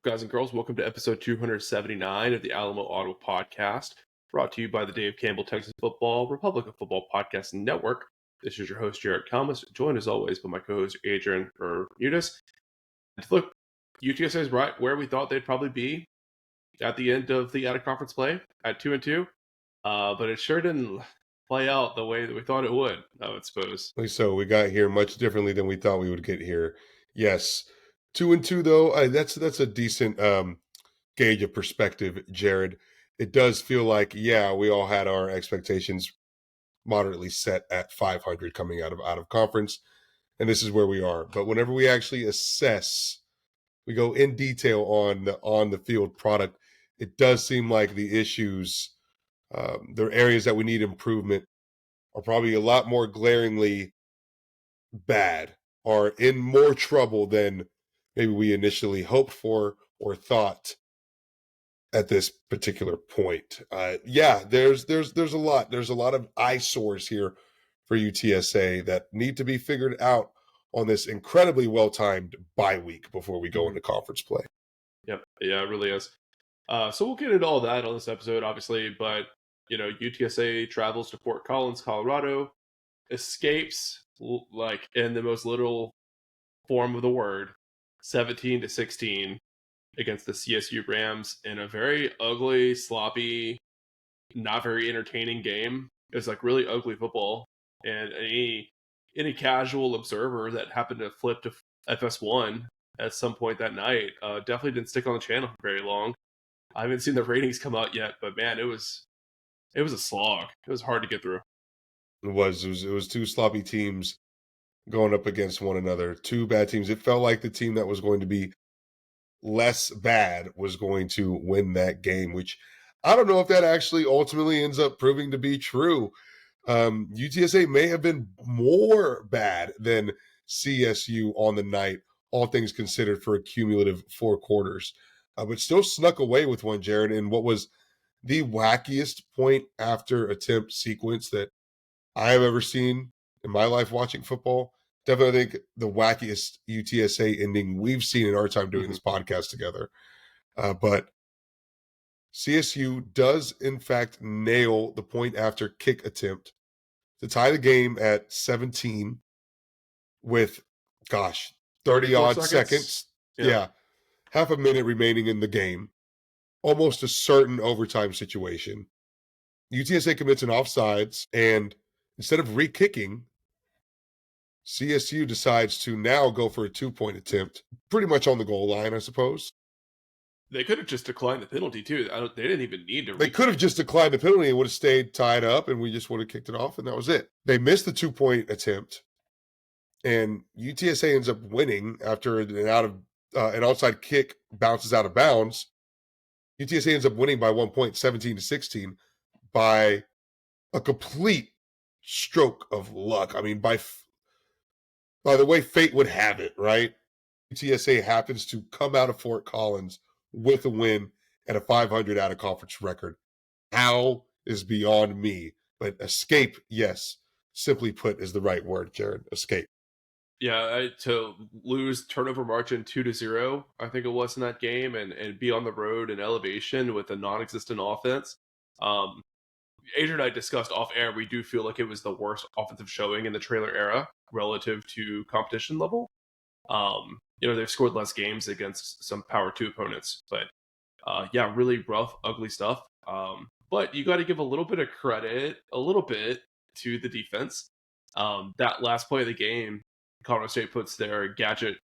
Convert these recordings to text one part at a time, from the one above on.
guys and girls? Welcome to episode 279 of the Alamo Auto Podcast, brought to you by the Dave Campbell Texas Football Republic of Football Podcast Network. This is your host, Jared Thomas, joined as always by my co-host, Adrian Bermudez. Look, UTSA is right where we thought they'd probably be at the end of the out-of-conference play at 2-2, but it sure didn't play out the way that we thought it would, I would suppose. So we got here much differently than we thought we would get here. Yes, 2-2 though. That's a decent gauge of perspective, Jared. It does feel like we all had our expectations moderately set at 500 coming out of conference, and this is where we are. But whenever we actually assess, we go in detail on the field product. It does seem like the issues, the areas that we need improvement, are probably a lot more glaringly bad, are in more trouble than maybe we initially hoped for or thought at this particular point. There's a lot. There's a lot of eyesores here for UTSA that need to be figured out on this incredibly well-timed bye week before we go into conference play. Yep. Yeah, it really is. So we'll get into all that on this episode, obviously, but UTSA travels to Fort Collins, Colorado, escapes like in the most literal form of the word, 17-16 against the CSU Rams in a very ugly, sloppy, not very entertaining game. It was like really ugly football, and any casual observer that happened to flip to FS1 at some point that night definitely didn't stick on the channel for very long. I haven't seen the ratings come out yet, but man, it was a slog. It was hard to get through. It was two sloppy teams going up against one another, two bad teams. It felt like the team that was going to be less bad was going to win that game, which I don't know if that actually ultimately ends up proving to be true. UTSA may have been more bad than CSU on the night, all things considered, for a cumulative 4 quarters, but still snuck away with one, Jared, in what was the wackiest point after attempt sequence that I have ever seen in my life watching football. Definitely, I think the wackiest UTSA ending we've seen in our time doing this podcast together. But CSU does, in fact, nail the point after kick attempt to tie the game at 17 with, 30-odd seconds. Yeah. Half a minute remaining in the game. Almost a certain overtime situation. UTSA commits an offsides, and instead of re-kicking, CSU decides to now go for a 2-point attempt, pretty much on the goal line, I suppose. They could have just declined the penalty, too. They didn't even need to. They could have just declined the penalty and would have stayed tied up, and we just would have kicked it off, and that was it. They missed the 2-point attempt, and UTSA ends up winning after an outside kick bounces out of bounds. UTSA ends up winning by 1 point, 17-16, by a complete stroke of luck. I mean, by the way fate would have it, right? UTSA happens to come out of Fort Collins with a win and a 500 out of conference record. How is beyond me, but escape, yes, simply put, is the right word, Jared. Escape. Yeah, to lose turnover margin 2-0, I think it was in that game, and be on the road in elevation with a non-existent offense. Adrian and I discussed off air, we do feel like it was the worst offensive showing in the trailer era relative to competition level. They've scored less games against some Power 2 opponents, but really rough, ugly stuff. But you got to give a little bit of credit, to the defense. That last play of the game, Colorado State puts their gadget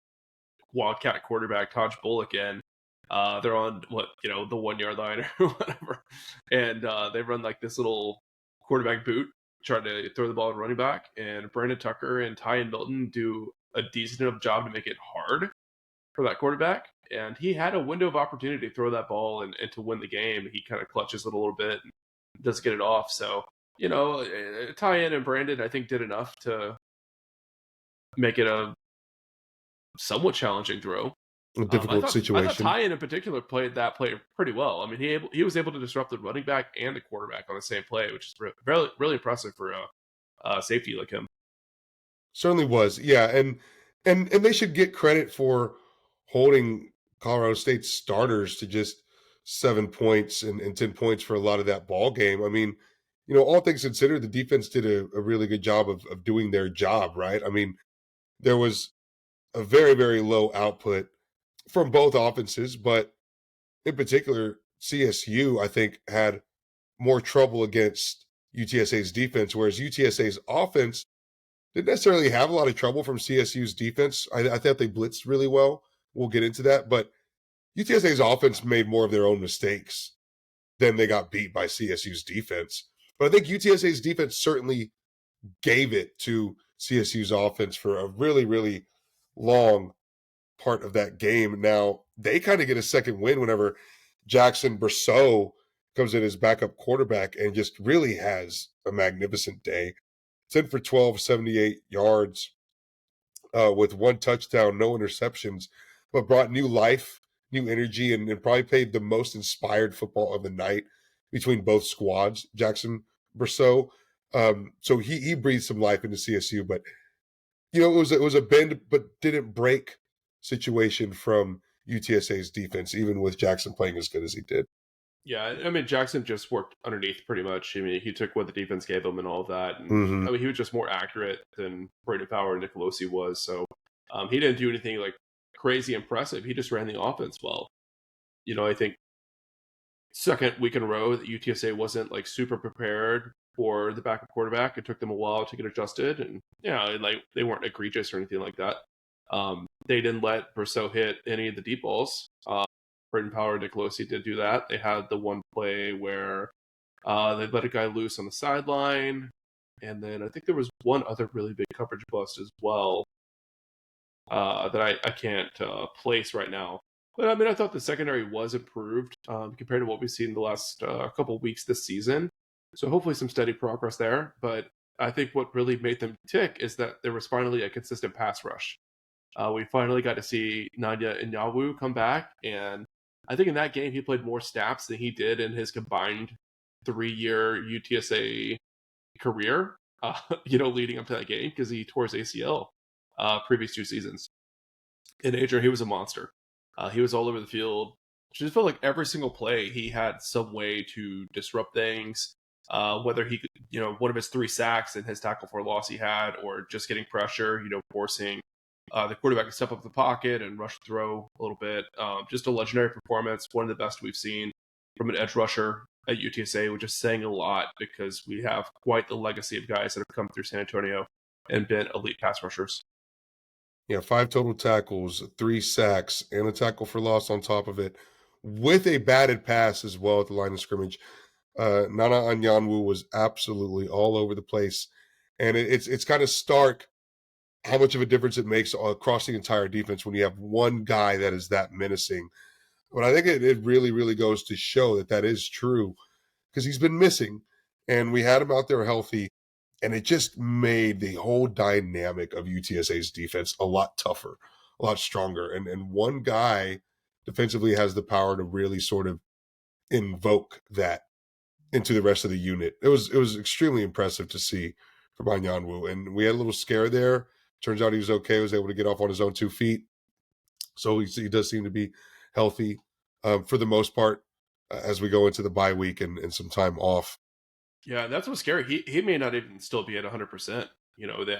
Wildcat quarterback, Taj Bullock, in. They're on the 1 yard line or whatever, and they run like this little quarterback boot, trying to throw the ball at running back, and Brandon Tucker and Tyan Milton do a decent enough job to make it hard for that quarterback, and he had a window of opportunity to throw that ball and to win the game. He kind of clutches it a little bit and doesn't get it off. So Tyan and Brandon, I think, did enough to make it a somewhat challenging throw. A difficult situation. I thought Tyan in particular played that play pretty well. I mean, he was able to disrupt the running back and the quarterback on the same play, which is really, really impressive for a safety like him. Certainly was, yeah, and they should get credit for holding Colorado State starters to just 7 points and 10 points for a lot of that ball game. I mean, all things considered, the defense did a really good job of doing their job, right? I mean, there was a very, very low output from both offenses, but in particular, CSU, I think, had more trouble against UTSA's defense, whereas UTSA's offense didn't necessarily have a lot of trouble from CSU's defense. I thought they blitzed really well. We'll get into that, but UTSA's offense made more of their own mistakes than they got beat by CSU's defense. But I think UTSA's defense certainly gave it to CSU's offense for a really, really long part of that game. Now, they kind of get a second win whenever Jackson Brousseau comes in as backup quarterback and just really has a magnificent day. 10 for 12, 78 yards with one touchdown, no interceptions, but brought new life, new energy, and probably played the most inspired football of the night between both squads, Jackson Brousseau. So he breathed some life into CSU, but it was a bend but didn't break situation from UTSA's defense, even with Jackson playing as good as he did. Yeah, I mean Jackson just worked underneath pretty much. I mean he took what the defense gave him and all of that, and Mm-hmm. I mean he was just more accurate than Brady Power and Nicolosi was. So he didn't do anything like crazy impressive. He just ran the offense well. I think second week in a row that UTSA wasn't like super prepared for the backup quarterback. It took them a while to get adjusted, and like they weren't egregious or anything like that. They didn't let Brousseau hit any of the deep balls. Braden Power and Nicolosi did do that. They had the one play where they let a guy loose on the sideline, and then I think there was one other really big coverage bust as well that I can't place right now. But I mean, I thought the secondary was improved compared to what we've seen the last couple of weeks this season. So hopefully some steady progress there. But I think what really made them tick is that there was finally a consistent pass rush. We finally got to see Nadia Inyawu come back, and I think in that game he played more snaps than he did in his combined 3-year UTSA career. Leading up to that game because he tore his ACL previous 2 seasons. In Adrian, he was a monster. He was all over the field. It just felt like every single play he had some way to disrupt things. Whether he could, one of his 3 sacks and his tackle for loss he had, or just getting pressure, forcing the quarterback to step up the pocket and rush throw a little bit. Just a legendary performance, one of the best we've seen from an edge rusher at UTSA, which is saying a lot because we have quite the legacy of guys that have come through San Antonio and been elite pass rushers. Yeah, 5 total tackles, 3 sacks, and a tackle for loss on top of it, with a batted pass as well at the line of scrimmage. Nana Anyanwu was absolutely all over the place, and it's kind of stark how much of a difference it makes across the entire defense when you have one guy that is that menacing. But I think it really, really goes to show that is true because he's been missing, and we had him out there healthy, and it just made the whole dynamic of UTSA's defense a lot tougher, a lot stronger. And one guy defensively has the power to really sort of invoke that into the rest of the unit. It was extremely impressive to see from Anyanwu. And we had a little scare there. Turns out he was okay, was able to get off on his own 2 feet. So he does seem to be healthy for the most part as we go into the bye week and some time off. Yeah, that's what's scary. He may not even still be at 100%.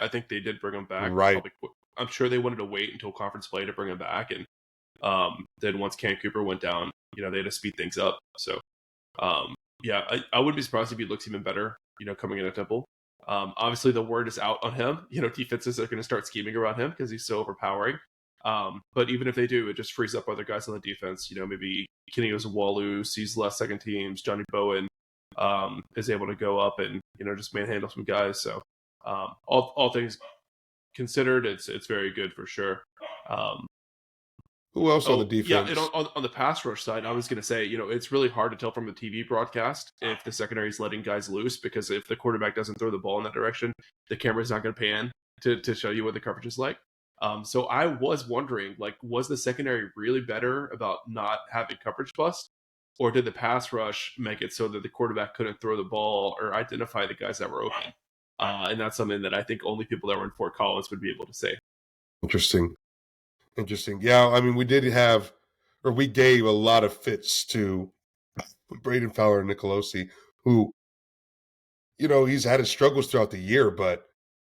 I think they did bring him back. Right. Probably, I'm sure they wanted to wait until conference play to bring him back, and then once Cam Cooper went down, they had to speed things up. So, yeah, I wouldn't be surprised if he looks even better. Coming in at Temple. Obviously, the word is out on him. Defenses are going to start scheming around him because he's so overpowering. But even if they do, it just frees up other guys on the defense. Maybe Kenny Ozawalu sees less second teams. Johnny Bowen is able to go up and just manhandle some guys. So all things considered, it's very good for sure. Who else on the Yeah, defense? and on the pass rush side, I was going to say, it's really hard to tell from the TV broadcast if the secondary is letting guys loose, because if the quarterback doesn't throw the ball in that direction, the camera's not going to pan to show you what the coverage is like. So I was wondering, like, was the secondary really better about not having coverage bust? Or did the pass rush make it so that the quarterback couldn't throw the ball or identify the guys that were open? And that's something that I think only people that were in Fort Collins would be able to say. Interesting. Yeah, I mean, we did have or we gave a lot of fits to Braden Fowler and Nicolosi, who, he's had his struggles throughout the year, but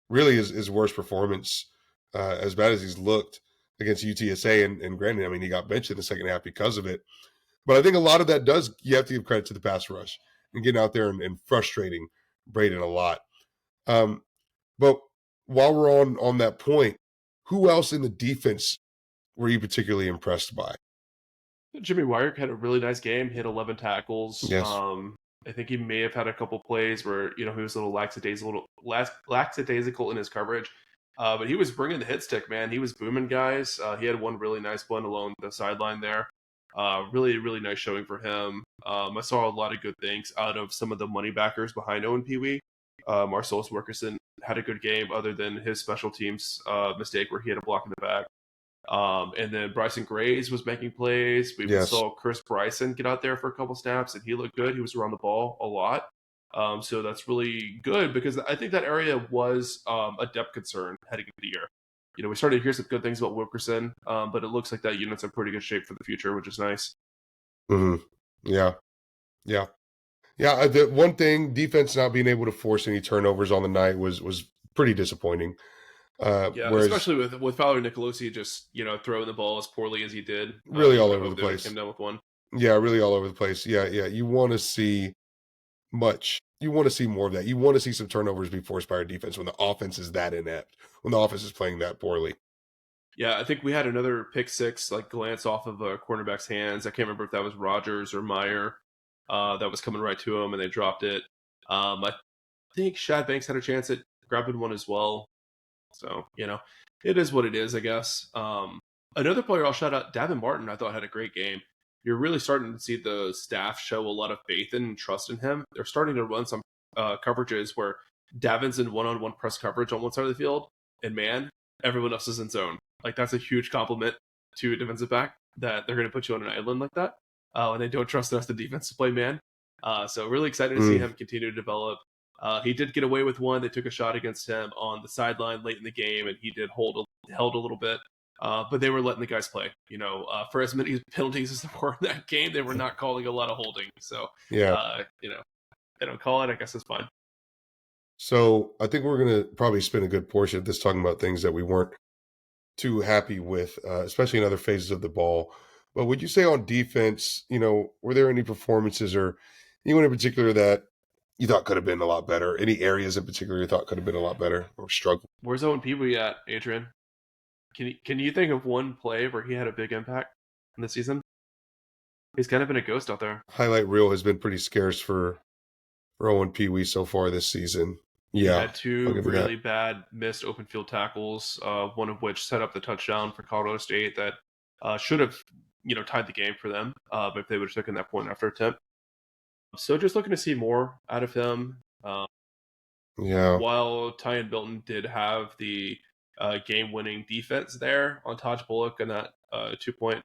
really his worst performance, as bad as he's looked against UTSA, and granted, I mean, he got benched in the second half because of it. But I think a lot of that you have to give credit to the pass rush and getting out there and frustrating Braden a lot. But while we're on that point, who else in the defense were you particularly impressed by? Jimmy Wire had a really nice game, hit 11 tackles. Yes. I think he may have had a couple plays where he was a little lackadaisical in his coverage, but he was bringing the hit stick, man. He was booming guys. He had one really nice one along the sideline there. Really, really nice showing for him. I saw a lot of good things out of some of the money backers behind Owen Pee Wee. Marcellus Wilkerson had a good game, other than his special teams mistake where he had a block in the back. And then Bryson Graves was making plays. We Yes. saw Chris Bryson get out there for a couple snaps, and he looked good. He was around the ball a lot. So that's really good because I think that area was a depth concern heading into the year. We started to hear some good things about Wilkerson, but it looks like that unit's in pretty good shape for the future, which is nice. Mm-hmm. Yeah. Yeah. Yeah. The one thing, defense not being able to force any turnovers on the night was pretty disappointing. Yeah, Whereas especially with Fowler Nicolosi just throwing the ball as poorly as he did. really You all would have over the hoped they would have place. came down with one. Yeah, really all over the place. Yeah, yeah. You want to see much. You want to see more of that. You want to see some turnovers be forced by our defense when the offense is that inept, when the offense is playing that poorly. Yeah, I think we had another pick six, like glance off of a cornerback's hands. I can't remember if that was Rogers or Meyer that was coming right to him, and they dropped it. I think Shad Banks had a chance at grabbing one as well. So, it is what it is, I guess. Another player I'll shout out, Davin Martin, I thought had a great game. You're really starting to see the staff show a lot of faith and trust in him. They're starting to run some coverages where Davin's in one-on-one press coverage on one side of the field, and man, everyone else is in zone. Like, that's a huge compliment to a defensive back that they're going to put you on an island like that, and they don't trust the rest of the defense to play man. So really excited to see him continue to develop. He did get away with one. They took a shot against him on the sideline late in the game, and he did held a little bit. But they were letting the guys play. For as many penalties as there were in that game, they were not calling a lot of holding. So, Yeah. they don't call it. I guess it's fine. So I think we're going to probably spend a good portion of this talking about things that we weren't too happy with, especially in other phases of the ball. But would you say on defense, were there any performances or anyone in particular that you thought could have been a lot better? Any areas in particular you thought could have been a lot better or struggled? Where's Owen Pee Wee at, Adrian? Can you think of one play where he had a big impact in the season? He's kind of been a ghost out there. Highlight reel has been pretty scarce for Owen Pee Wee so far this season. He Yeah, had two really bad missed open field tackles, one of which set up the touchdown for Colorado State that should have, tied the game for them if they would have taken that point after attempt. So just looking to see more out of him. Yeah. While Tyan Bilton did have the game-winning defense there on Taj Bullock in that 2-point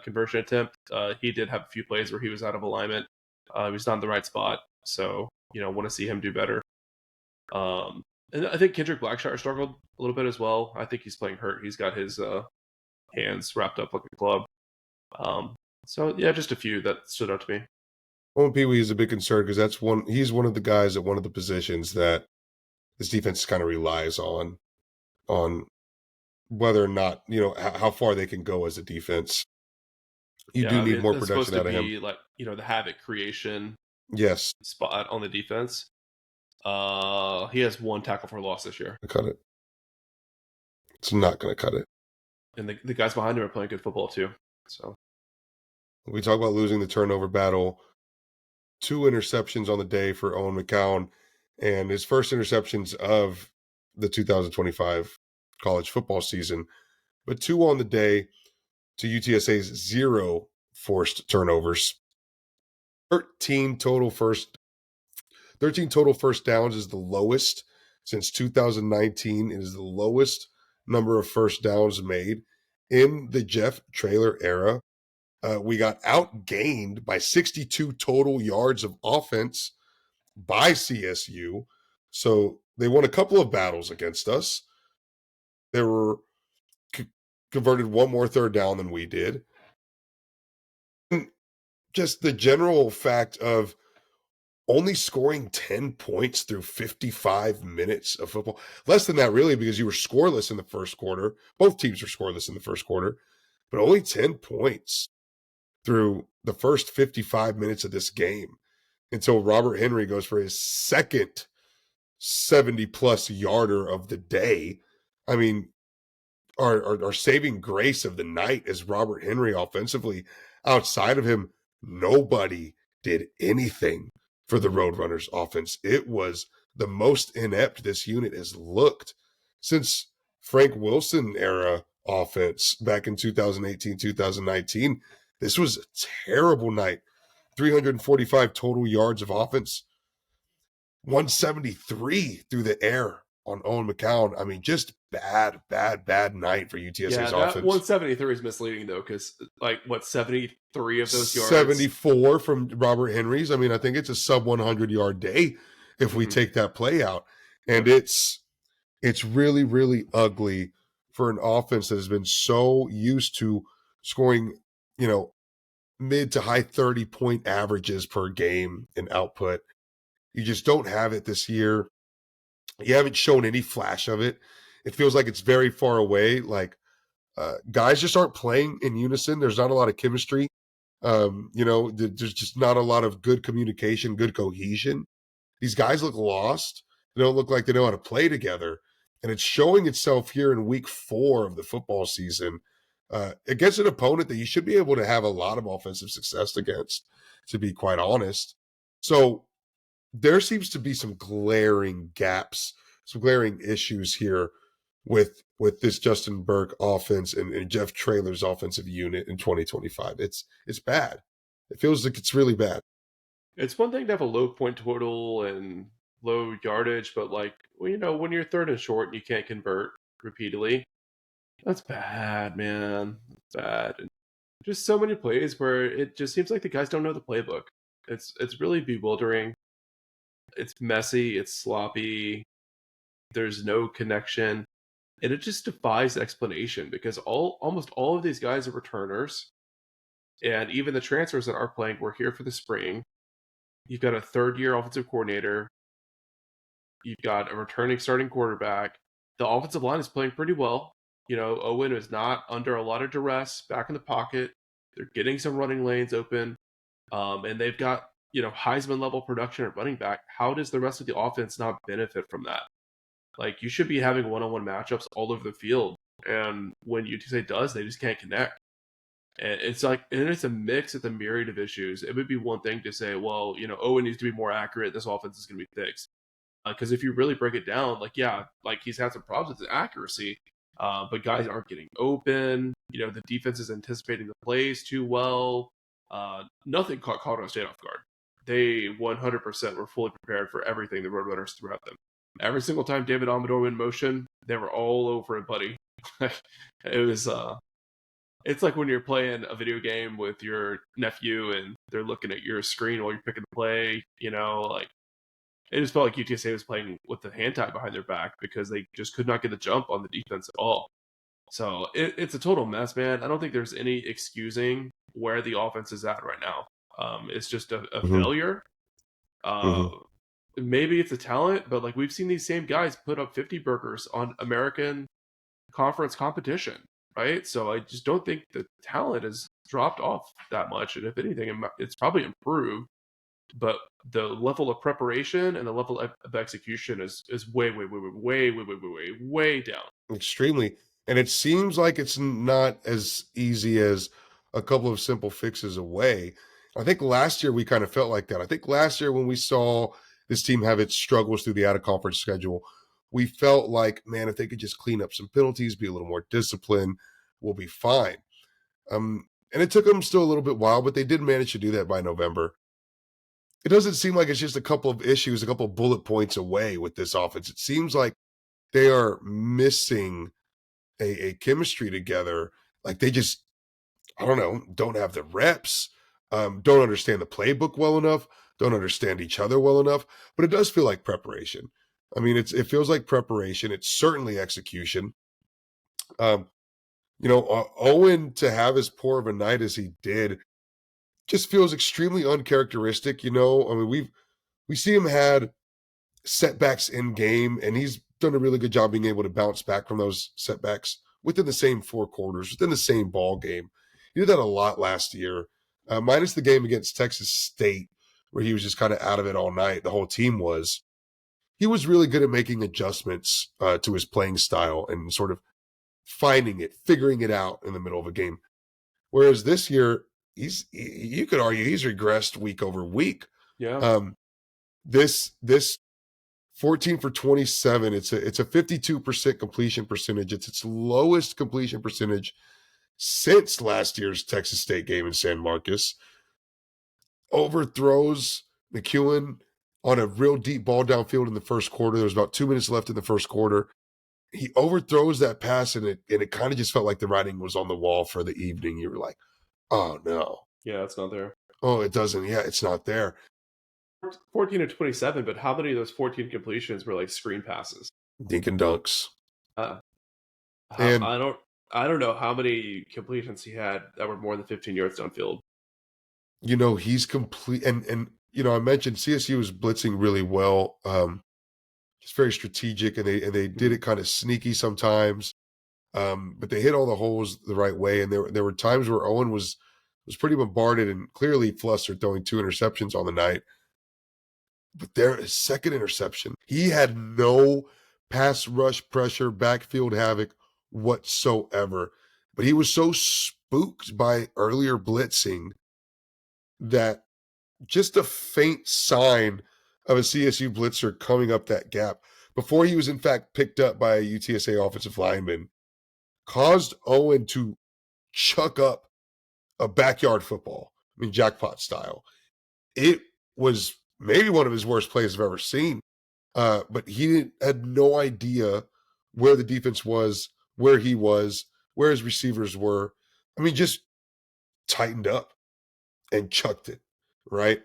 conversion attempt, he did have a few plays where he was out of alignment. He was not in the right spot. So, want to see him do better. And I think Kendrick Blackshire struggled a little bit as well. I think he's playing hurt. He's got his hands wrapped up like a club. So yeah, just a few that stood out to me. Owen Pee Wee is a big concern because he's one of the guys at one of the positions that this defense kind of relies on whether or not, how far they can go as a defense. You do need more that's production supposed to out of him. be like, the havoc creation Yes. spot on the defense. He has one tackle for loss this year. Cut it. It's not going to cut it. And the guys behind him are playing good football too. So we talk about losing the turnover battle. 2 interceptions on the day for Owen McCown, and his first interceptions of the 2025 college football season, but 2 on the day to UTSA's 0 forced turnovers. 13 total first downs is the lowest since 2019. It is the lowest number of first downs made in the Jeff Traylor era. We got outgained by 62 total yards of offense by CSU. So they won a couple of battles against us. They were converted one more third down than we did. just the general fact of only scoring 10 points through 55 minutes of football. Less than that, really, because you were scoreless in the first quarter. Both teams were scoreless in the first quarter, but only 10 points through the first 55 minutes of this game until Robert Henry goes for his second 70 plus yarder of the day. I mean, our saving grace of the night is Robert Henry offensively. Outside of him, nobody did anything for the Roadrunners offense. It was the most inept this unit has looked since Frank Wilson era offense back in 2018, 2019. This was a terrible night. 345 total yards of offense, 173 through the air on Owen McCown. I mean, just bad night for Yeah, UTSA's that offense. 173 is misleading though, because like what 73 of those yards, 74 from Robert Henry's. I mean, I think it's a sub 100 yard day if we take that play out, and Yep. it's really ugly for an offense that has been so used to scoring, you know, mid to high 30-point averages per game in output. You just don't have it this year. You haven't shown any flash of it. It feels like it's very far away. Like guys just aren't playing in unison. There's not a lot of chemistry. There's just not a lot of good communication, good cohesion. These guys look lost. They don't look like they know how to play together. And it's showing itself here in week 4 of the football season against an opponent that you should be able to have a lot of offensive success against, to be quite honest. So there seems to be some glaring gaps, some glaring issues here with this Justin Burke offense and Jeff Traylor's offensive unit in 2025. It's bad. It feels like it's really bad. It's one thing to have a low point total and low yardage, but like when you're third and short and you can't convert repeatedly, that's bad, man. That's bad. And just so many plays where it just seems like the guys don't know the playbook. It's really bewildering. It's messy. It's sloppy. There's no connection, and it just defies explanation because almost all of these guys are returners, and even the transfers that are playing were here for the spring. You've got a third-year offensive coordinator. You've got a returning starting quarterback. The offensive line is playing pretty well. Owen is not under a lot of duress back in the pocket. They're getting some running lanes open, and they've got Heisman level production at running back. How does the rest of the offense not benefit from that? Like, you should be having one-on-one matchups all over the field, and when UTSA does, they just can't connect. And it's a mix. It's a myriad of issues. It would be one thing to say, well, Owen needs to be more accurate. This offense is going to be fixed. Because if you really break it down, he's had some problems with his accuracy, but guys aren't getting open. The defense is anticipating the plays too well. Nothing caught Colorado State off guard. They 100% were fully prepared for everything the Roadrunners threw at them. Every single time David Amador went in motion, they were all over it, buddy. It was it's like when you're playing a video game with your nephew and they're looking at your screen while you're picking the play, it just felt like UTSA was playing with the hand tied behind their back because they just could not get the jump on the defense at all. So it's a total mess, man. I don't think there's any excusing where the offense is at right now. It's just a Mm-hmm. failure. Mm-hmm. Maybe it's a talent, but like we've seen these same guys put up 50 burgers on American conference competition, right? So I just don't think the talent has dropped off that much. And if anything, it's probably improved. But the level of preparation and the level of execution is way down. Extremely. And it seems like it's not as easy as a couple of simple fixes away. I think last year we kind of felt like that. I think last year when we saw this team have its struggles through the out of conference schedule, we felt like, man, if they could just clean up some penalties, be a little more disciplined, we'll be fine. And it took them still a little bit while, but they did manage to do that by November. It doesn't seem like it's just a couple of issues, a couple of bullet points away with this offense. It seems like they are missing a chemistry together. Like they just, I don't know, don't have the reps, don't understand the playbook well enough, don't understand each other well enough. But it does feel like preparation. I mean, it feels like preparation. It's certainly execution. Owen, to have as poor of a night as he did, just feels extremely uncharacteristic. I mean, we see him had setbacks in game, and he's done a really good job being able to bounce back from those setbacks within the same four quarters, within the same ball game. He did that a lot last year, minus the game against Texas State, where he was just kind of out of it all night. The whole team was. He was really good at making adjustments to his playing style and sort of finding it, figuring it out in the middle of a game. Whereas this year, you could argue he's regressed week over week. Yeah. This 14 for 27, it's a 52% completion percentage. It's its lowest completion percentage since last year's Texas State game in San Marcos. Overthrows McEwen on a real deep ball downfield in the first quarter. There was about 2 minutes left in the first quarter. He overthrows that pass, and it kind of just felt like the writing was on the wall for the evening. You were like, oh no. Yeah, it's not there. Oh, it doesn't. Yeah, it's not there. 14 to 27, but how many of those 14 completions were like screen passes? Dink and dunks. And I don't know how many completions he had that were more than 15 yards downfield. He's complete, and I mentioned CSU was blitzing really well. Just very strategic, and they did it kind of sneaky sometimes. But they hit all the holes the right way, and there were times where Owen was pretty bombarded and clearly flustered, throwing 2 interceptions on the night. But his second interception, he had no pass rush pressure, backfield havoc whatsoever. But he was so spooked by earlier blitzing that just a faint sign of a CSU blitzer coming up that gap before he was in fact picked up by a UTSA offensive lineman caused Owen to chuck up a backyard football. I mean, jackpot style. It was maybe one of his worst plays I've ever seen. But he had no idea where the defense was, where he was, where his receivers were. I mean, just tightened up and chucked it, right?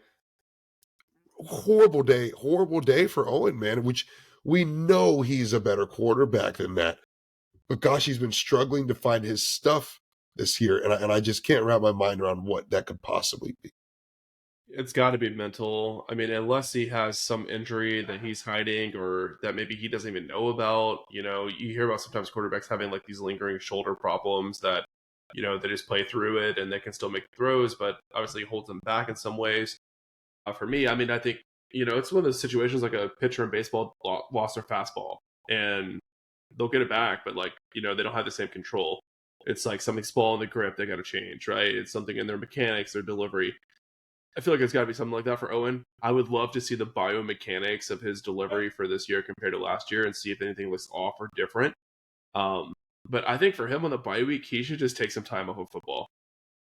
Horrible day for Owen, man, which we know he's a better quarterback than that. But gosh, he's been struggling to find his stuff this year, and I just can't wrap my mind around what that could possibly be. It's got to be mental. I mean, unless he has some injury that he's hiding or that maybe he doesn't even know about. You hear about sometimes quarterbacks having like these lingering shoulder problems that, they just play through it and they can still make throws, but obviously holds them back in some ways. For me, I mean, I think, it's one of those situations like a pitcher in baseball lost their fastball and they'll get it back, but like, they don't have the same control. It's like something small in the grip they got to change, right? It's something in their mechanics, their delivery. I feel like it's got to be something like that for Owen. I would love to see the biomechanics of his delivery for this year compared to last year and see if anything looks off or different. But I think for him on the bye week, he should just take some time off of football.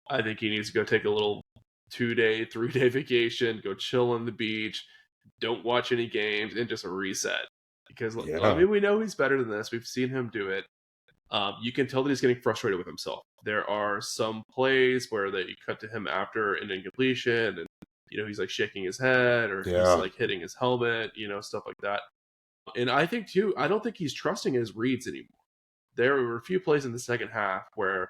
I think he needs to go take a little 2-day, 3-day vacation, go chill on the beach, don't watch any games, and just a reset. Because, I mean, we know he's better than this. We've seen him do it. You can tell that he's getting frustrated with himself. There are some plays where they cut to him after an incompletion and, he's like shaking his head or he's like hitting his helmet, stuff like that. And I think too, I don't think he's trusting his reads anymore. There were a few plays in the second half where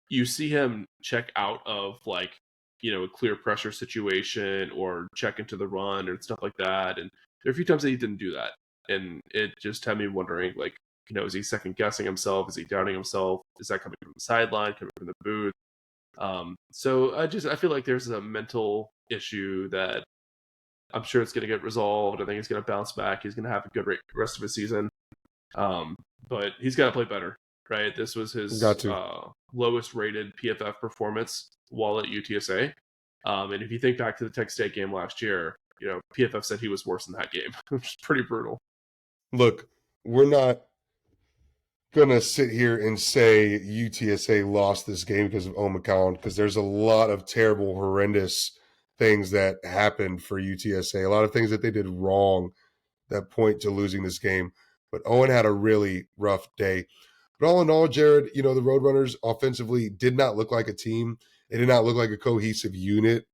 you see him check out of like, a clear pressure situation or check into the run or stuff like that. And there are a few times that he didn't do that. And it just had me wondering, like, is he second guessing himself? Is he doubting himself? Is that coming from the sideline, coming from the booth? So I feel like there's a mental issue that I'm sure it's going to get resolved. I think he's going to bounce back. He's going to have a good rest of his season. But he's got to play better, right? This was his lowest rated PFF performance while at UTSA. And if you think back to the Texas State game last year, PFF said he was worse in that game, which is pretty brutal. Look, we're not going to sit here and say UTSA lost this game because of Owen McCown, because there's a lot of terrible, horrendous things that happened for UTSA, a lot of things that they did wrong that point to losing this game. But Owen had a really rough day. But all in all, Jared, the Roadrunners offensively did not look like a team. They did not look like a cohesive unit.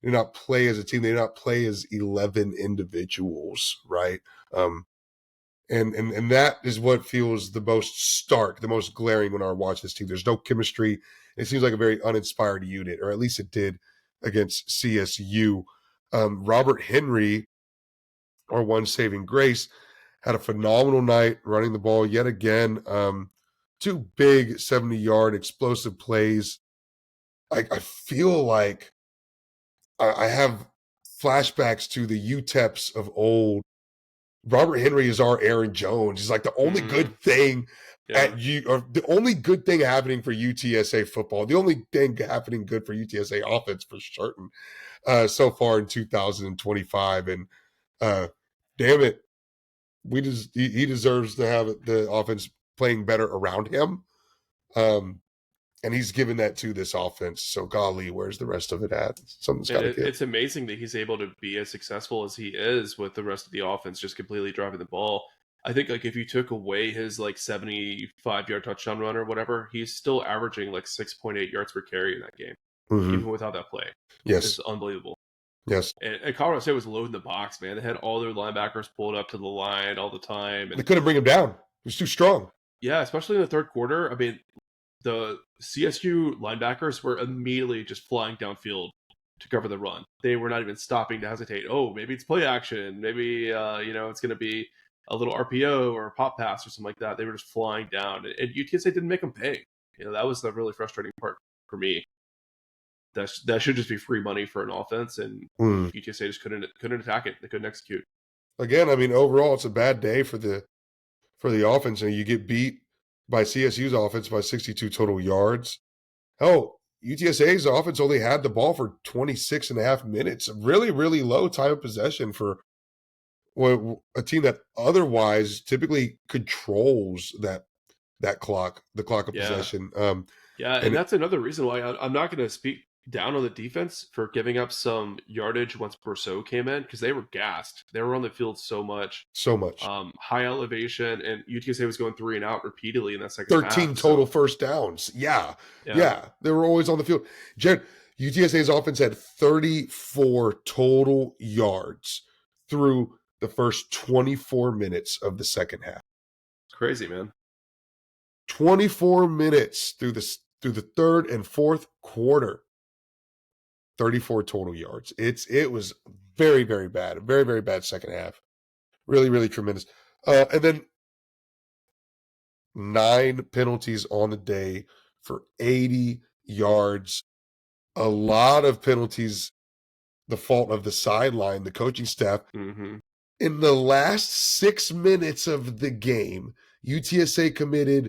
They did not play as a team. They did not play as 11 individuals, right? And that is what feels the most stark, the most glaring when I watch this team. There's no chemistry. It seems like a very uninspired unit, or at least it did against CSU. Robert Henry, our one saving grace, had a phenomenal night running the ball yet again. Two big 70-yard explosive plays. I feel like I have flashbacks to the UTEPs of old. Robert Henry is our Aaron Jones. He's like the only good thing Yeah. or the only good thing happening for UTSA football, the only thing happening good for UTSA offense for certain so far in 2025. And damn it, he deserves to have the offense playing better around him. And he's given that to this offense. So golly, where's the rest of it at? Something's got And to give. it's amazing that he's able to be as successful as he is with the rest of the offense just completely driving the ball. I think like if you took away his like 75-yard touchdown run or whatever, he's still averaging like 6.8 yards per carry in that game, even without that play. Yes. It's unbelievable. Yes. And Colorado State was loading the box, man. They had all their linebackers pulled up to the line all the time. And they couldn't bring him down. He was too strong. Yeah, especially in the third quarter. I mean, the CSU linebackers were immediately just flying downfield to cover the run. They were not even stopping to hesitate. Oh, maybe it's play action. Maybe it's going to be a little RPO or a pop pass or something like that. They were just flying down, and UTSA didn't make them pay. That was the really frustrating part for me. That should just be free money for an offense, and UTSA just couldn't attack it. They couldn't execute. Again, I mean, overall, it's a bad day for the offense, and you get beat by CSU's offense by 62 total yards. Hell, UTSA's offense only had the ball for 26 and a half minutes. Really, really low time of possession for a team that otherwise typically controls the clock of possession. And that's another reason why I'm not going to speak down on the defense for giving up some yardage once Brousseau came in, because they were gassed. They were on the field so much. High elevation, and UTSA was going 3 and out repeatedly in that second 13 half. total first downs. Yeah. They were always on the field. Jared, UTSA's offense had 34 total yards through the first 24 minutes of the second half. It's crazy, man. 24 minutes through the third and fourth quarter. 34 total yards. It was very, very bad. A very, very bad second half. Really, really tremendous. And then 9 penalties on the day for 80 yards. A lot of penalties, the fault of the sideline, the coaching staff. In the last 6 minutes of the game, UTSA committed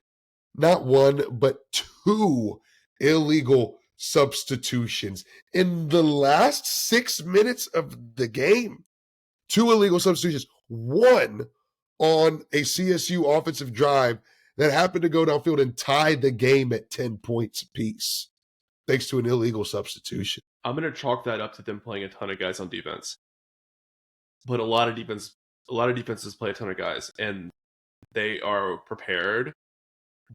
not 1, but 2 illegal substitutions. In the last 6 minutes of the game, 2 illegal substitutions. 1 on a CSU offensive drive that happened to go downfield and tie the game at 10 points apiece, thanks to an illegal substitution. I'm going to chalk that up to them playing a ton of guys on defense. But a lot of defenses play a ton of guys, and they are prepared.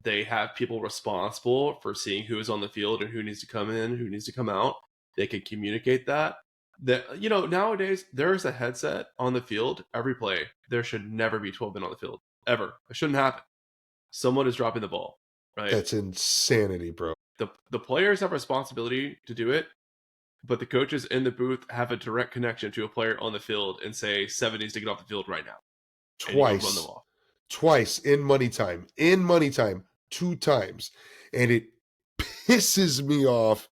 They have people responsible for seeing who is on the field and who needs to come in, who needs to come out. They can communicate that. Nowadays, there is a headset on the field every play. There should never be 12 men on the field. Ever. It shouldn't happen. Someone is dropping the ball, right? That's insanity, bro. The players have responsibility to do it, but the coaches in the booth have a direct connection to a player on the field and say, 7 needs to get off the field right now. Twice in money time, 2 times. And it pisses me off,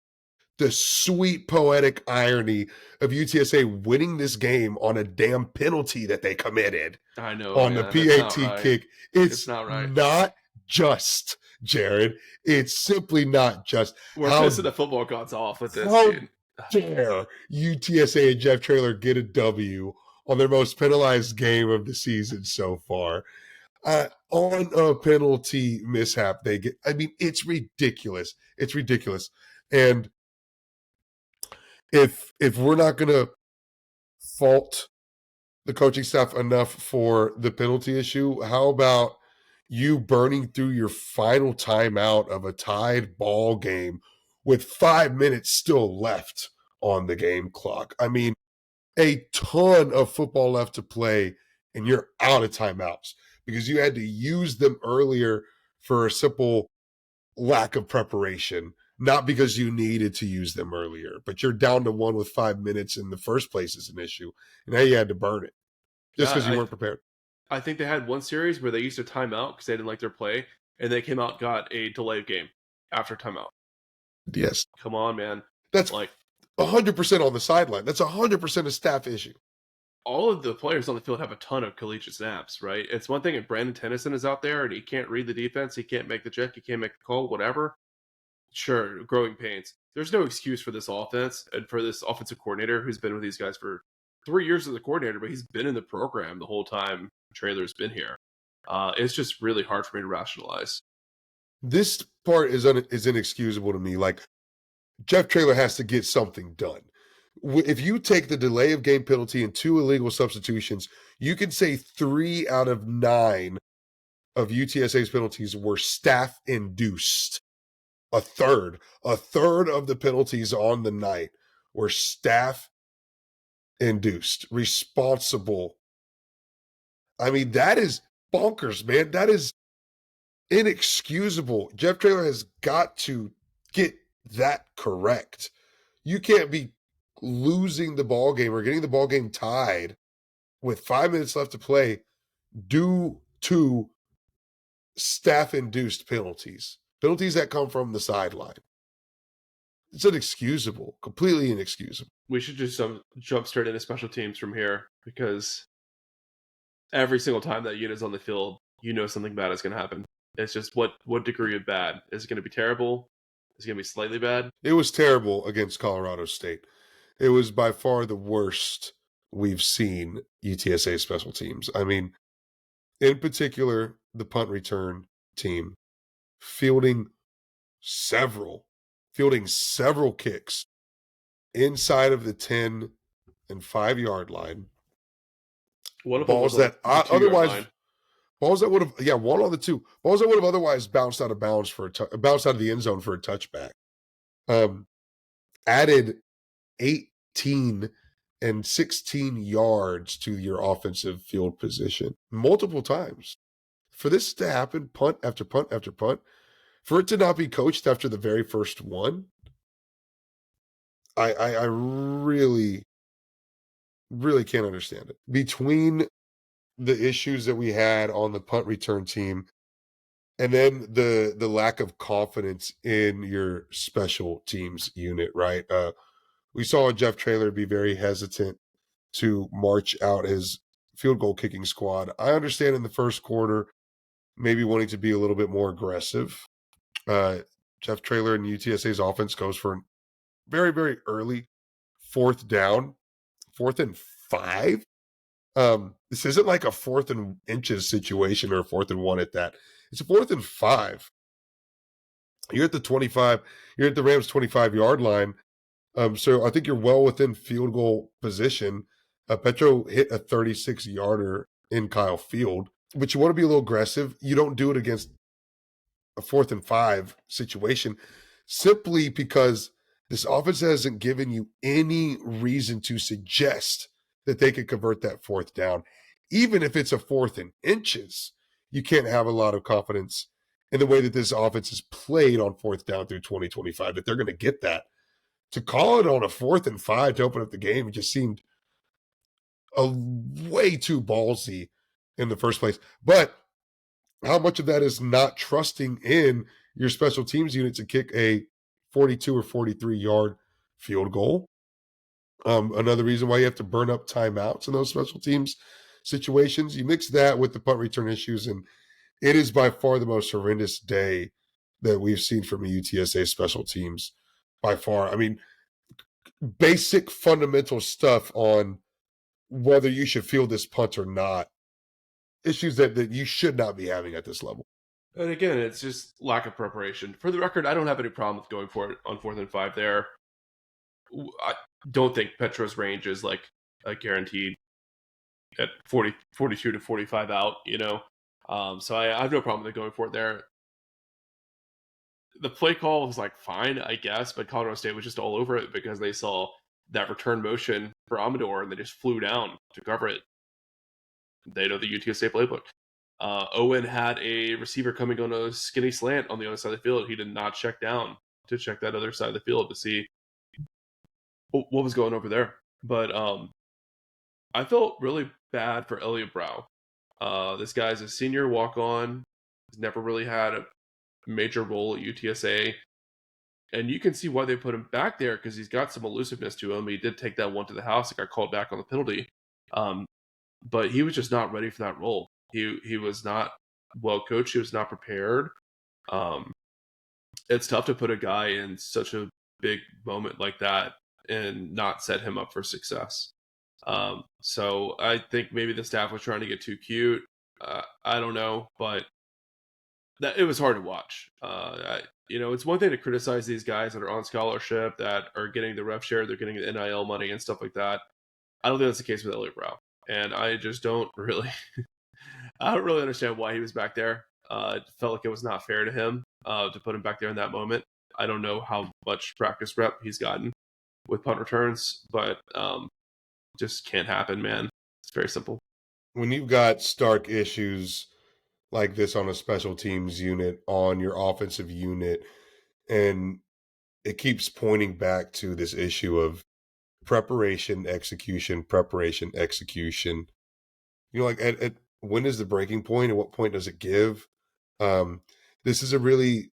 the sweet poetic irony of UTSA winning this game on a damn penalty that they committed. I know. On the PAT kick. It's not right. Not just, Jared. It's simply not just. We're pissing the football gods off with this. How dare UTSA and Jeff Traylor get a W on their most penalized game of the season so far? On a penalty mishap they get. I mean, it's ridiculous. It's ridiculous. And if we're not going to fault the coaching staff enough for the penalty issue, how about you burning through your final timeout of a tied ball game with 5 minutes still left on the game clock? I mean, a ton of football left to play, and you're out of timeouts because you had to use them earlier for a simple lack of preparation, not because you needed to use them earlier, but you're down to one with 5 minutes in the first place is an issue. And now you had to burn it just because you Yeah, weren't prepared. I think they had one series where they used a timeout because they didn't like their play, and they came out and got a delay of game after timeout. Yes. Come on, man. That's Like, 100% on the sideline. That's 100% a staff issue. all of the players on the field have a ton of collegiate snaps, right? It's one thing if Brandon Tennyson is out there and he can't read the defense, he can't make the check, he can't make the call, whatever. Sure, growing pains. There's no excuse for this offense and for this offensive coordinator who's been with these guys for 3 years as a coordinator, but he's been in the program the whole time Traylor's been here. It's just really hard for me to rationalize. This part is inexcusable to me. Like, Jeff Traylor has to get something done. If you take the delay of game penalty and 2 illegal substitutions, you can say 3 out of 9 of UTSA's penalties were staff induced. A third of the penalties on the night were staff induced, responsible. I mean, that is bonkers, man. That is inexcusable. Jeff Traylor has got to get that correct. You can't be losing the ball game or getting the ball game tied with 5 minutes left to play due to staff induced penalties that come from the sideline. It's inexcusable, completely inexcusable. We should just jump straight into special teams from here because every single time that unit's on the field, you know something bad is going to happen. It's just what degree of bad? Is it going to be terrible? Is it going to be slightly bad? It was terrible against Colorado State. It was by far the worst we've seen UTSA special teams. I mean, in particular, the punt return team fielding several kicks inside of the 10 and 5 yard line. One of balls them was that on the 2 yard otherwise line. balls that would have one on the 2 balls that would have otherwise bounced out of bounds bounced out of the end zone for a touchback. Added 18 and 16 yards to your offensive field position multiple times. For this to happen, punt after punt after punt, for it to not be coached after the very first one, I really, really can't understand it. Between the issues that we had on the punt return team and then the lack of confidence in your special teams unit, right? We saw Jeff Traylor be very hesitant to march out his field goal kicking squad. I understand in the first quarter, maybe wanting to be a little bit more aggressive. Jeff Traylor and UTSA's offense goes for a very, very early 4th down, 4th and 5. This isn't like a 4th and inches situation or a 4th and 1 at that. It's a 4th and 5. You're at the 25. You're at the Rams 25-yard line. So I think you're well within field goal position. Petro hit a 36-yarder in Kyle Field, but you want to be a little aggressive. You don't do it against a 4th and 5 situation simply because this offense hasn't given you any reason to suggest that they could convert that 4th down. Even if it's a 4th and inches, you can't have a lot of confidence in the way that this offense is played on 4th down through 2025, that they're going to get that. To call it on a 4th and 5 to open up the game, it just seemed a way too ballsy in the first place. But how much of that is not trusting in your special teams unit to kick a 42 or 43-yard field goal? Another reason why you have to burn up timeouts in those special teams situations. You mix that with the punt return issues, and it is by far the most horrendous day that we've seen from a UTSA special teams by far. I mean, basic fundamental stuff on whether you should field this punt or not. Issues that you should not be having at this level. And again, it's just lack of preparation. For the record, I don't have any problem with going for it on 4th and 5 there. I don't think Petro's range is like a guaranteed at 42 to 45 out, So I have no problem with going for it there. The play call was like fine, I guess, but Colorado State was just all over it because they saw that return motion for Amador and they just flew down to cover it. They know the UTSA playbook. Owen had a receiver coming on a skinny slant on the other side of the field. He did not check down. to check that other side of the field to see what was going over there. But I felt really bad for Elliot Brown. This guy's a senior walk-on. He's never really had a major role at UTSA. And you can see why they put him back there because he's got some elusiveness to him. He did take that one to the house. It got called back on the penalty. But he was just not ready for that role. He was not well coached. He was not prepared. It's tough to put a guy in such a big moment like that and not set him up for success. So I think maybe the staff was trying to get too cute. I don't know, but it was hard to watch. It's one thing to criticize these guys that are on scholarship, that are getting the rev share, they're getting the NIL money and stuff like that. I don't think that's the case with Elliot Brown, and I just don't really, I don't really understand why he was back there. It felt like it was not fair to him to put him back there in that moment. I don't know how much practice rep he's gotten with punt returns, but just can't happen, man. It's very simple. When you've got stark issues like this on a special teams unit, on your offensive unit, and it keeps pointing back to this issue of preparation, execution, preparation, execution. Like at when is the breaking point? At what point does it give? This is a really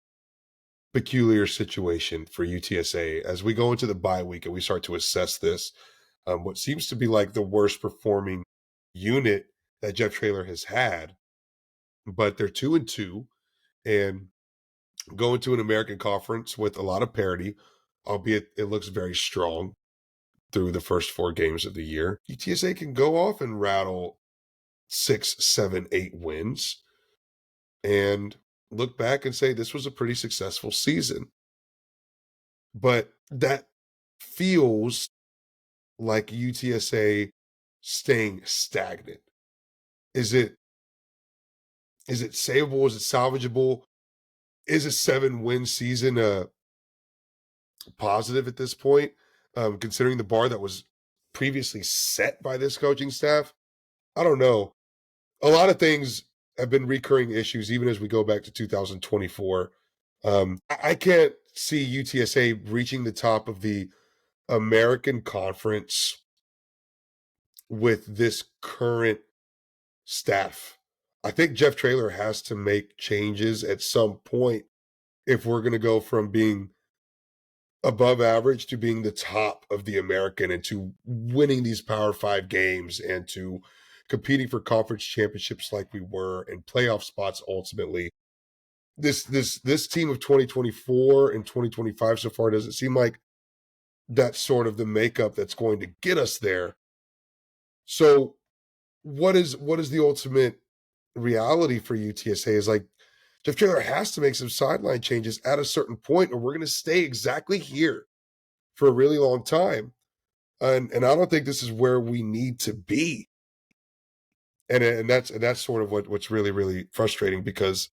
peculiar situation for UTSA as we go into the bye week and we start to assess this. What seems to be like the worst performing unit that Jeff Traylor has had, but they're 2-2 and go into an American Conference with a lot of parity, albeit it looks very strong through the first 4 games of the year. UTSA can go off and rattle 6, 7, 8 wins and look back and say this was a pretty successful season. But that feels like UTSA staying stagnant. Is it savable? Is it salvageable? Is a 7-win season a positive at this point, considering the bar that was previously set by this coaching staff? I don't know. A lot of things have been recurring issues, even as we go back to 2024. I can't see UTSA reaching the top of the American Conference with this current staff. I think Jeff Traylor has to make changes at some point if we're going to go from being above average to being the top of the American and to winning these Power 5 games and to competing for conference championships like we were and playoff spots ultimately. This team of 2024 and 2025 so far doesn't seem like that's sort of the makeup that's going to get us there. So what is the ultimate reality for UTSA is like Jeff Traylor has to make some sideline changes at a certain point, or we're going to stay exactly here for a really long time. And I don't think this is where we need to be. And that's sort of what's really, really frustrating because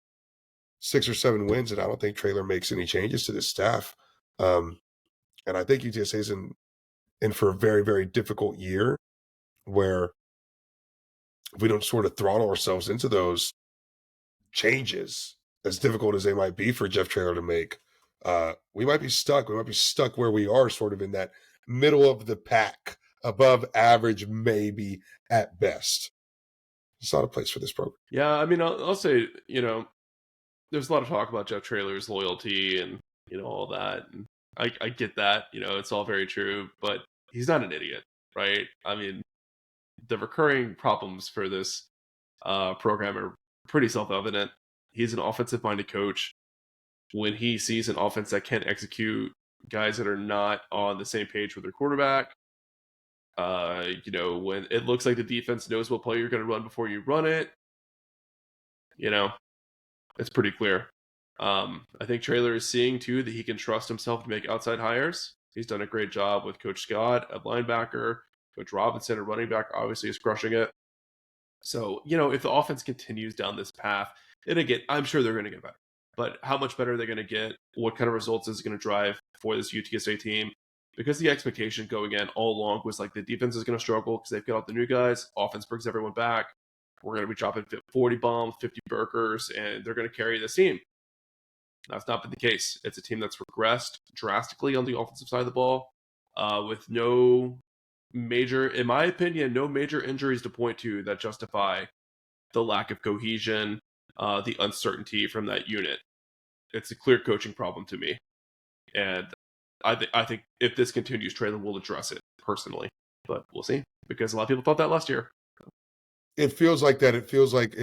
6 or 7 wins, and I don't think Traylor makes any changes to this staff. And I think UTSA is in for a very, very difficult year where if we don't sort of throttle ourselves into those changes, as difficult as they might be for Jeff Traylor to make, we might be stuck. We might be stuck where we are, sort of in that middle of the pack, above average, maybe at best. It's not a place for this program. Yeah, I mean, I'll say, there's a lot of talk about Jeff Traylor's loyalty and, all that. And I get that, it's all very true, but he's not an idiot, right? I mean, the recurring problems for this program are pretty self-evident. He's an offensive-minded coach. When he sees an offense that can't execute, guys that are not on the same page with their quarterback, when it looks like the defense knows what play you're going to run before you run it, it's pretty clear. I think Traylor is seeing, too, that he can trust himself to make outside hires. He's done a great job with Coach Scott at linebacker. Coach Robinson at running back obviously is crushing it. So, if the offense continues down this path, I'm sure they're going to get better. But how much better are they going to get? What kind of results is it going to drive for this UTSA team? Because the expectation going in all along was like the defense is going to struggle because they've got all the new guys. Offense brings everyone back. We're going to be dropping 40 bombs, 50 burgers, and they're going to carry this team. That's not been the case. It's a team that's regressed drastically on the offensive side of the ball, with no major, in my opinion, no major injuries to point to that justify the lack of cohesion, the uncertainty from that unit. It's a clear coaching problem to me, and I think if this continues, Traylon will address it personally, but we'll see, because a lot of people thought that last year. It feels like that. It feels like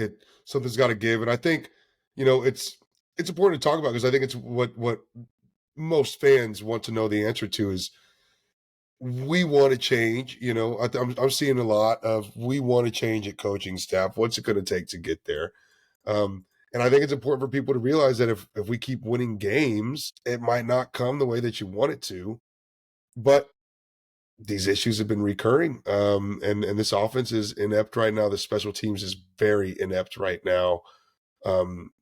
something's got to give, and I think it's important to talk about because I think it's what most fans want to know the answer to is we want to change. I'm seeing a lot of we want to change at coaching staff. What's it going to take to get there? And I think it's important for people to realize that if we keep winning games, it might not come the way that you want it to, but these issues have been recurring. And this offense is inept right now. The special teams is very inept right now.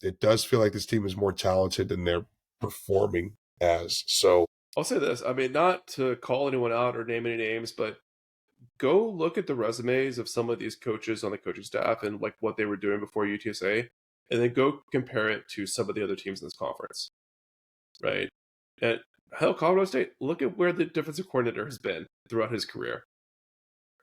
It does feel like this team is more talented than they're performing as. So I'll say this. I mean, not to call anyone out or name any names, but go look at the resumes of some of these coaches on the coaching staff and like what they were doing before UTSA, and then go compare it to some of the other teams in this conference, right? And hell, Colorado State, look at where the defensive coordinator has been throughout his career,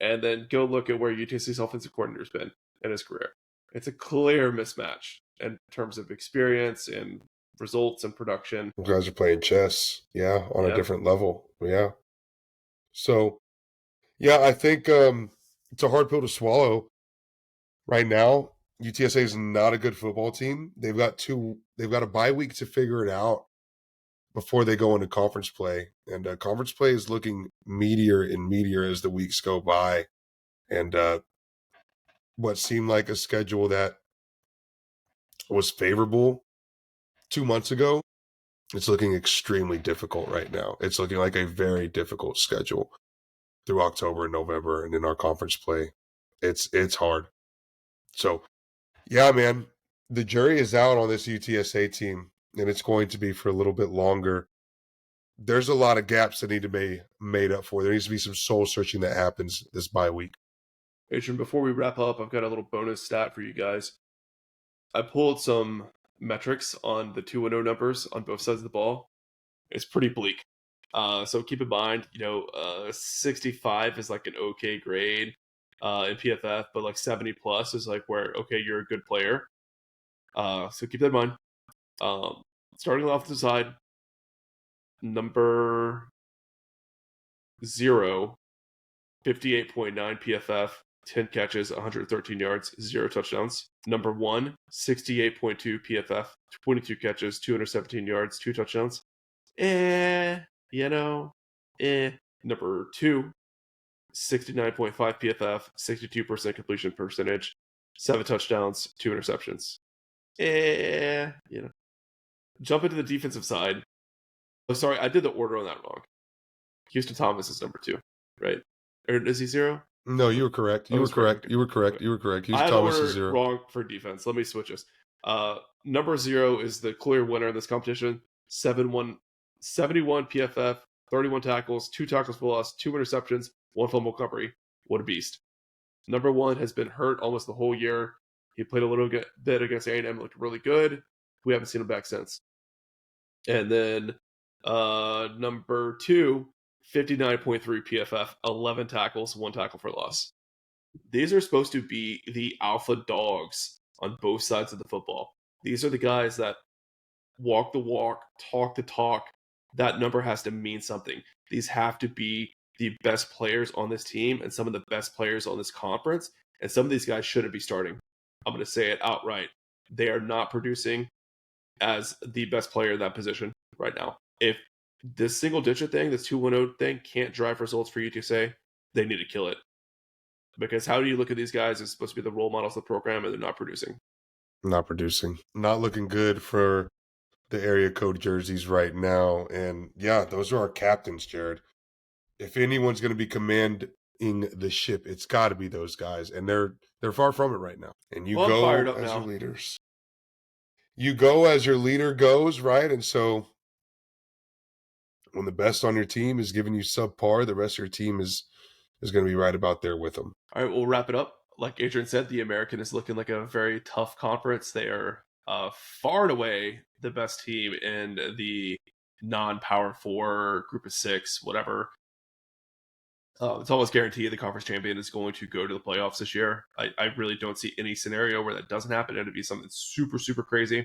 and then go look at where UTSA's offensive coordinator has been in his career. It's a clear mismatch in terms of experience and results and production. you guys are playing chess, yeah, on a different level, yeah. So yeah, I think it's a hard pill to swallow right now. UTSA is not a good football team. They've got a bye week to figure it out before they go into conference play. And conference play is looking meatier and meatier as the weeks go by. And what seemed like a schedule that was favorable 2 months ago, it's looking extremely difficult right now. It's looking like a very difficult schedule through October and November and in our conference play. It's hard. So, yeah, man, the jury is out on this UTSA team, and it's going to be for a little bit longer. There's a lot of gaps that need to be made up for. There needs to be some soul searching that happens this bye week. Adrian, before we wrap up, I've got a little bonus stat for you guys. I pulled some metrics on the 2-0 numbers on both sides of the ball. It's pretty bleak. So keep in mind, 65 is like an okay grade in PFF, but like 70 plus is like where, okay, you're a good player. So keep that in mind. Starting off the side, number 0, 58.9 PFF, 10 catches, 113 yards, 0 touchdowns. Number 1, 68.2 PFF, 22 catches, 217 yards, 2 touchdowns. Number 2, 69.5 PFF, 62% completion percentage, 7 touchdowns, 2 interceptions. Jump into the defensive side. Oh, sorry, I did the order on that wrong. Houston Thomas is number 2, right? Or is he 0? No, you were correct. You were correct. You were correct. You were correct. Houston Thomas is 0. Wrong for defense. Let me switch this. Number 0 is the clear winner in this competition. 71 PFF, 31 tackles, 2 tackles for loss, 2 interceptions, 1 fumble recovery. What a beast. Number 1 has been hurt almost the whole year. He played a little bit against A&M, looked really good. We haven't seen him back since. And then number 2, 59.3 PFF, 11 tackles, 1 tackle for loss. These are supposed to be the alpha dogs on both sides of the football. These are the guys that walk the walk, talk the talk. That number has to mean something. These have to be the best players on this team and some of the best players on this conference. And some of these guys shouldn't be starting. I'm going to say it outright. They are not producing as the best player in that position right now. If this single digit thing, this 2-1-0 thing can't drive results for UTSA, they need to kill it. Because how do you look at these guys as supposed to be the role models of the program and they're not producing? Not producing. Not looking good for the area code jerseys right now. And yeah, those are our captains, Jared. If anyone's going to be commanding the ship, it's got to be those guys. And they're far from it right now. And you go as your leaders. You go as your leader goes, right? And so when the best on your team is giving you subpar, the rest of your team is going to be right about there with them. All right, we'll wrap it up. Like Adrian said, the American is looking like a very tough conference. They are far and away the best team in the non-power four, group of six, whatever, it's almost guaranteed the conference champion is going to go to the playoffs this year. I really don't see any scenario where that doesn't happen. It'd be something super, super crazy.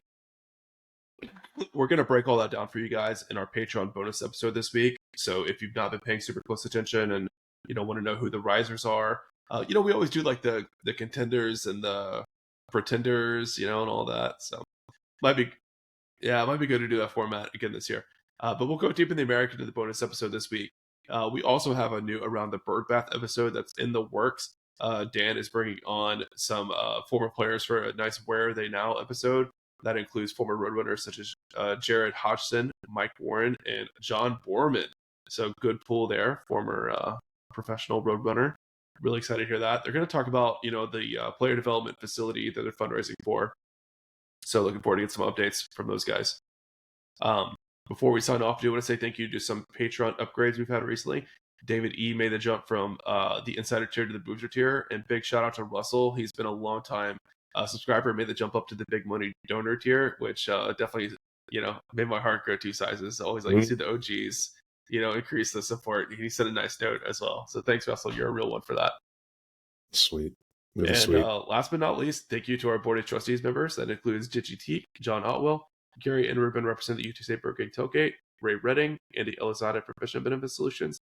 We're going to break all that down for you guys in our Patreon bonus episode this week. So if you've not been paying super close attention and want to know who the risers are, we always do like the contenders and the pretenders, and all that. So might be good to do that format again this year. But we'll go deep in the American to the bonus episode this week. We also have a new Around the Bird Bath episode that's in the works. Dan is bringing on some former players for a nice Where Are They Now episode. That includes former Roadrunners such as Jared Hodgson, Mike Warren, and John Borman. So good pool there, former professional Roadrunner. Really excited to hear that. They're going to talk about, the player development facility that they're fundraising for. So looking forward to get some updates from those guys. Before we sign off, I do want to say thank you to some Patreon upgrades we've had recently. David E. made the jump from the Insider tier to the Booster tier, and big shout out to Russell. He's been a long time subscriber, made the jump up to the big money donor tier, which definitely, made my heart grow 2 sizes. Always like to see the OGs, increase the support. He sent a nice note as well. So thanks, Russell. You're a real one for that. Sweet. Really and sweet. Last but not least, thank you to our board of trustees members. That includes Gigi Teak, John Otwell, Gary and Ruben represent the UTSA Burger Tailgate, Ray Redding, Andy Elizada for Patient Benefit Solutions,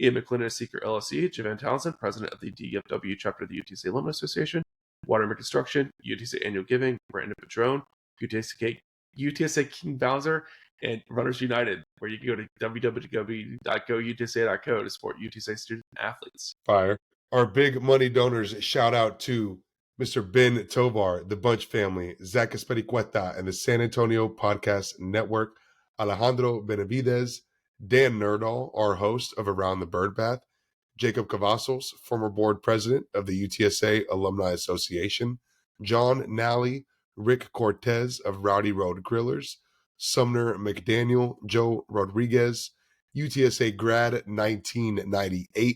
Ian McClendon of Seeker LLC, Javan Townsend, president of the DFW chapter of the UTSA Alumni Association, Waterman Construction, UTSA Annual Giving, Brandon Padron, UTSA King Bowser, and Runners United, where you can go to www.goutsa.co to support UTSA student athletes. Fire. Our big money donors, shout out to Mr. Ben Tovar, the Bunch family, Zach Espericueta, and the San Antonio Podcast Network, Alejandro Benavides, Dan Nerdahl, our host of Around the Bird Bath, Jacob Cavazos, former board president of the UTSA Alumni Association, John Nally, Rick Cortez of Rowdy Road Grillers, Sumner McDaniel, Joe Rodriguez, UTSA grad 1998,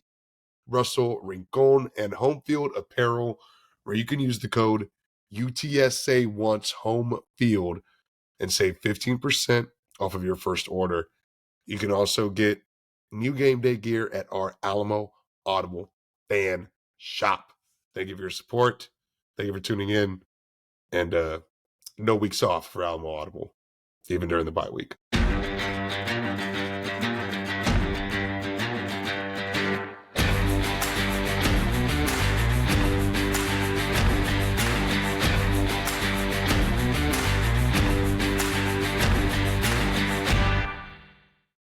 Russell Rincon, and Home Field Apparel, where you can use the code UTSA Wants Home Field and save 15% off of your first order. You can also get new game day gear at our Alamo Audible fan shop. Thank you for your support. Thank you for tuning in. And no weeks off for Alamo Audible, even during the bye week.